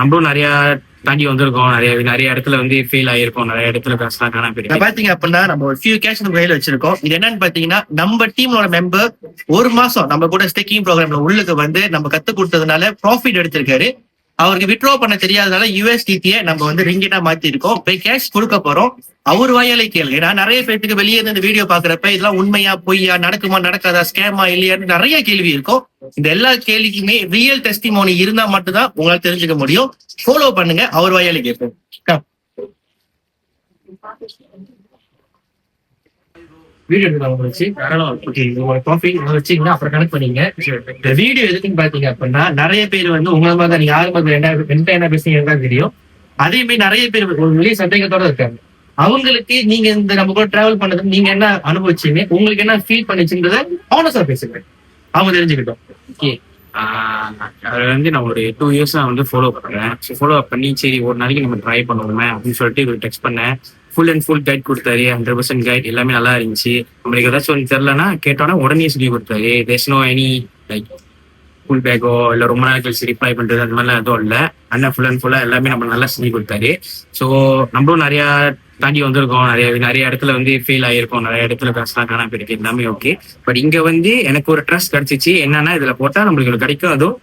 நம்மளும் நிறைய தாண்டி வந்திருக்கோம். நிறைய நிறைய இடத்துல வந்து ஃபெயில் ஆயிருக்கோம். நிறைய இடத்துல காசுலாம் காணாம போயிருக்கு. பாத்தீங்க அப்படின்னா நம்ம ஒரு ஃபியூ கேஷ் நம்ம கையில வச்சிருக்கோம். இது என்னன்னு பாத்தீங்கன்னா நம்ம டீமோட மெம்பர் ஒரு மாசம் நம்ம கூட ஸ்டேக்கிங் ப்ரோக்ராம்ல உள்ளுக்கு வந்து நம்ம கத்து கொடுத்ததுனால ப்ராஃபிட் எடுத்திருக்காரு. அவருக்கு விட்ரோ பண்ண தெரியாதனால யூஎஸ்டிடியை நம்ம வந்து ரிங்கிட்டா மாத்தி இருக்கோம். போய் கேஷ் கொடுக்க போறோம். அவர் வாயாலே கேளுங்க. நான் நிறைய பேருக்கு வெளியே இருந்து இந்த வீடியோ பாக்குறப்ப இதெல்லாம் உண்மையா பொய்யா, நடக்குமா நடக்காதா, ஸ்கேமா இல்லையான்னு நிறைய கேள்வி இருக்கும். இந்த எல்லா கேள்விக்குமே ரியல் டெஸ்டிமோனி இருந்தா மட்டும்தான் உங்களால தெரிஞ்சுக்க முடியும். ஃபாலோ பண்ணுங்க, அவர் வாயாலே கேட்போம். வீடியோ வச்சு அப்புறம் கனெக்ட் பண்ணீங்க. இந்த வீடியோ எதுக்குன்னு பாத்தீங்க அப்படின்னா நிறைய பேர் வந்து உங்களை மாதிரி தான், நீங்க யாரு மாதிரி என்ன பேசுறீங்க தெரியும். அதே மாதிரி நிறைய பேர் ஒரு வெளிய சந்தேகத்தோட இருக்காங்க. அவங்களுக்கு நீங்க இந்த நம்ம கூட டிராவல் பண்ணது நீங்க என்ன அனுபவிச்சீங்க, உங்களுக்கு என்ன ஃபீல் பண்ணிச்சுன்றத ஆனஸ்டா பேசுங்க, அவங்க தெரிஞ்சுக்கிட்டோம். ஓகே, அது வந்து நான் ஒரு 2 இயர்ஸா வந்து ஃபாலோ பண்றேன். ஃபாலோ பண்ணி சரி ஒரு நாளைக்கு நம்ம ட்ரை பண்ணுவோமே அப்படின்னு சொல்லிட்டு இவர் டெக்ஸ்ட் பண்ணேன். ஃபுல் அண்ட் ஃபுல் கைட் கொடுத்தாரு. 100% கைட் எல்லாமே நல்லா இருந்துச்சு. நம்மளுக்கு ஏதாச்சும் ஒன்று தெரியலன்னா கேட்டோன்னா உடனே சொல்லி கொடுத்தாரு. There's no any like full பேக்கோ இல்லை ரொம்ப நாள் கழிச்சு ரிப்ளை பண்றது அந்த மாதிரிலாம் எதுவும் இல்லை. அண்ணன் ஃபுல் அண்ட் ஃபுல்லா எல்லாமே நம்ம நல்லா சொல்லி கொடுத்தாரு. ஸோ நம்மளும் நிறைய தாண்டி வந்திருக்கோம். நிறைய இடத்துல வந்து ஃபெயில் ஆயிருக்கோம். நிறைய இடத்துல காசுலாம் காணாம போயிருக்கு. எல்லாமே ஓகே. பட் இங்க வந்து எனக்கு ஒரு ட்ரஸ்ட் கிடைச்சிச்சு. என்னன்னா இதுல போட்டா நம்மளுக்கு கிடைக்கும். அதுவும்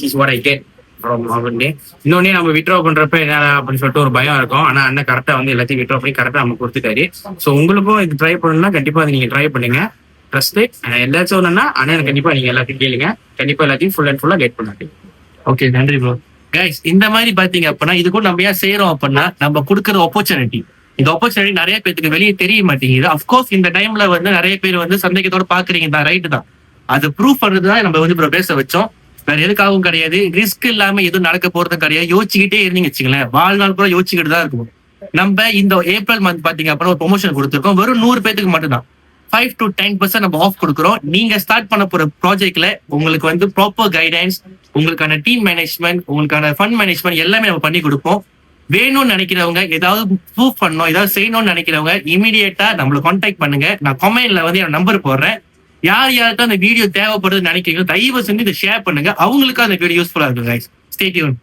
is what I get from அவன்டே. இன்னொன்னே நம்ம விட்ரா பண்றப்ப என்ன அப்படின்னு சொல்லிட்டு ஒரு பயம் இருக்கும். ஆனா அண்ணன் கரெக்டா வந்து எல்லாத்தையும் விட்ரா பண்ணி கரெக்டா நம்ம கொடுத்துட்டாரு. ஸோ உங்களுக்கும் இது ட்ரை பண்ணணும்னா கண்டிப்பா அதை நீங்க ட்ரை பண்ணுங்க. ட்ரஸ்ட் எல்லாச்சும் ஒண்ணுன்னா அண்ணன் கண்டிப்பா நீங்க எல்லாத்தையும் கேளுங்க. கண்டிப்பா எல்லாத்தையும் ஃபுல் அண்ட் ஃபுல்லா கெட் பண்ணாங்க. ஓகே, நன்றி ப்ரோ. கைஸ், இந்த மாதிரி பாத்தீங்க அப்படின்னா இது கூட நம்ம ஏன் செய்யறோம் அப்படின்னா நம்ம கொடுக்குற ஆப்பர்ச்சுனிட்டி. இந்த ஆப்பர்ச்சுனிட்டி நிறைய பேருக்கு வெளியே தெரிய மாட்டேங்குது. அப்கோர்ஸ் இந்த டைம்ல வந்து நிறைய பேர் வந்து சந்தேகத்தோட பாக்குறீங்க தான், ரைட்டு தான். அது ப்ரூவ் பண்றதுதான் நம்ம வந்து இப்போ பேச வச்சோம். வேற எதுக்காகவும் கிடையாது. ரிஸ்க் இல்லாம எதுவும் நடக்க போறதும் கிடையாது. யோசிச்சுக்கிட்டே இருந்தீங்க வச்சுங்களேன், வாழ்நாள் கூட யோசிச்சுக்கிட்டு தான் இருக்கும். நம்ம இந்த ஏப்ரல் மந்த் பாத்தீங்க அப்படின்னா ஒரு ப்ரொமோஷன் கொடுத்துருக்கோம். வெறும் 100 பேருக்கு மட்டும் தான் 5 to 10% நம்ம ஆஃப் கொடுக்குறோம். நீங்க ஸ்டார்ட் பண்ண போற ப்ராஜெக்ட்ல உங்களுக்கு வந்து ப்ராப்பர் கைடன்ஸ், உங்களுக்கான டீம் மேனேஜ்மெண்ட், உங்களுக்கான ஃபண்ட் மேனேஜ்மெண்ட் எல்லாமே நம்ம பண்ணி கொடுப்போம். வேணும்னு நினைக்கிறவங்க, ஏதாவது ப்ரூவ் பண்ணணும், ஏதாவது செய்யணும்னு நினைக்கிறவங்க இமீடியட்டா நம்மளை கான்டாக்ட் பண்ணுங்க. நான் கமெண்ட்ல வந்து என் நம்பர் போடுறேன். யார் யார்கிட்ட அந்த வீடியோ தேவைப்படுதுன்னு நினைக்கிறீங்களோ தயவு செஞ்சு இதை ஷேர் பண்ணுங்க. அவங்களுக்கு அந்த வீடியோ யூஸ்ஃபுல்லா இருக்கும். Stay tune.